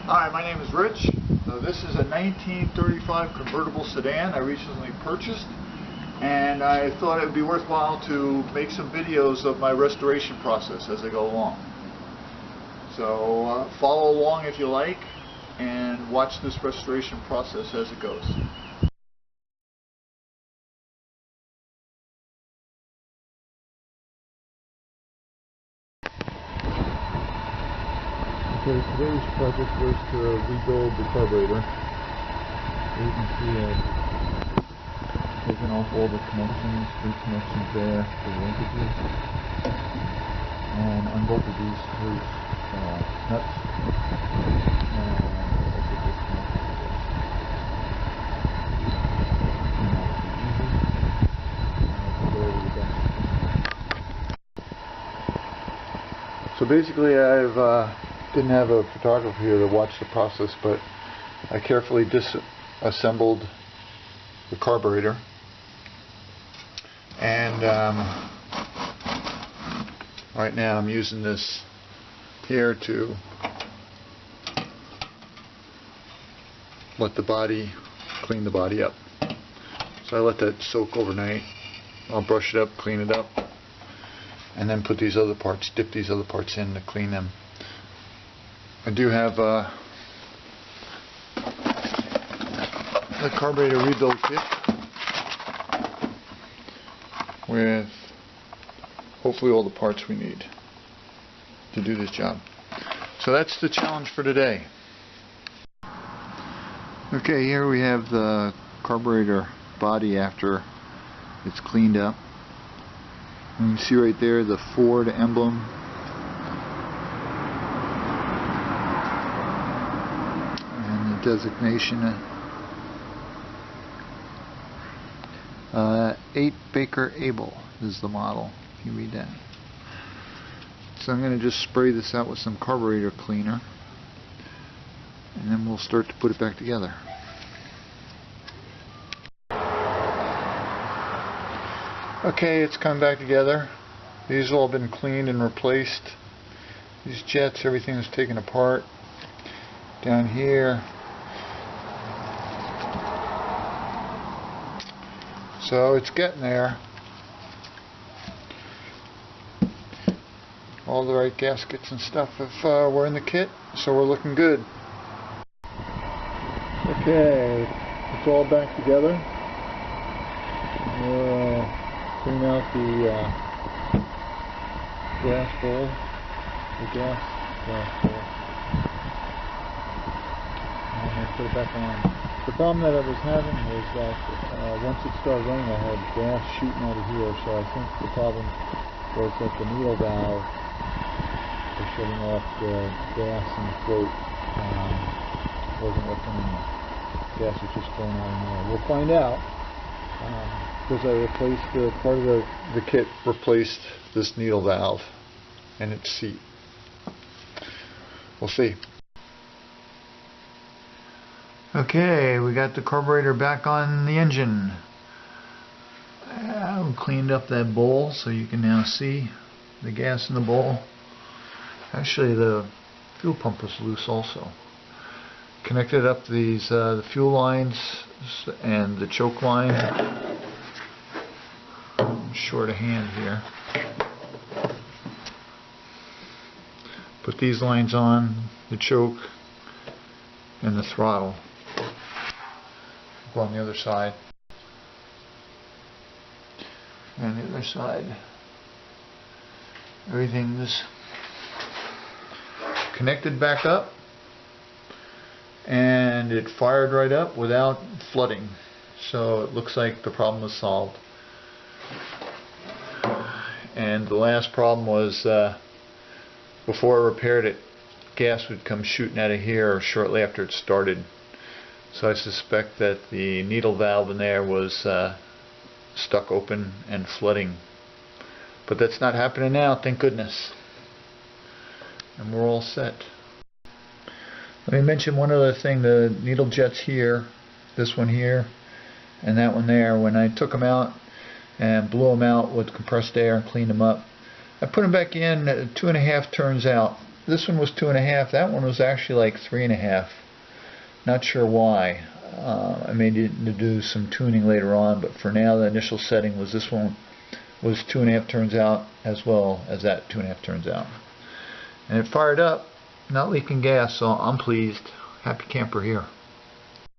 Hi, my name is Rich. This is a 1935 convertible sedan I recently purchased, and I thought it would be worthwhile to make some videos of my restoration process as I go along. So follow along if you like and watch this restoration process as it goes. Okay, today's project was to rebuild the carburetor. You can see I've taken off all the connections, 3 connections there for the linkages, and unbolted these 3 nuts, and also disconnected this. So basically I've didn't have a photographer here to watch the process, but I carefully disassembled the carburetor, and right now I'm using this here to let the body, clean the body up. So I let that soak overnight. I'll brush it up, clean it up, and then put these other parts, dip these other parts in to clean them. I do have the carburetor rebuild kit with hopefully all the parts we need to do this job. So that's the challenge for today. Okay, here we have the carburetor body after it's cleaned up. And you can see right there the Ford emblem. Designation 8 Baker Able is the model, if you read that. So I'm going to just spray this out with some carburetor cleaner, and then we'll start to put it back together. Okay, it's come back together. These have all been cleaned and replaced. These jets, everything is taken apart. Down here, so it's getting there. All the right gaskets and stuff were in the kit, so we're looking good. Okay, it's all back together. We'll clean out the gas bowl, gas bowl, and put it back on. The problem that I was having was that once it started running, I had gas shooting out of here, so I think the problem was that the needle valve was shutting off the gas and the float wasn't working, and gas was just going out in there. We'll find out, because I replaced part of the kit replaced this needle valve and its seat. We'll see. Okay, we got the carburetor back on the engine. We cleaned up that bowl so you can now see the gas in the bowl. Actually, the fuel pump was loose also. Connected up these the fuel lines and the choke line. I'm short of hand here. Put these lines on, the choke and the throttle. On the other side, and the other side, everything's connected back up, and it fired right up without flooding, so it looks like the problem was solved. And the last problem was before I repaired it, gas would come shooting out of here shortly after it started. So I suspect that the needle valve in there was stuck open and flooding. But that's not happening now, thank goodness. And we're all set. Let me mention one other thing. The needle jets here, this one here, and that one there, when I took them out and blew them out with compressed air and cleaned them up, I put them back in 2.5 turns out, this one was 2.5. That one was actually like 3.5. Not sure why. I may need to do some tuning later on, but for now the initial setting was this one was 2.5 turns out, as well as that 2.5 turns out. And it fired up, not leaking gas, so I'm pleased. Happy camper here.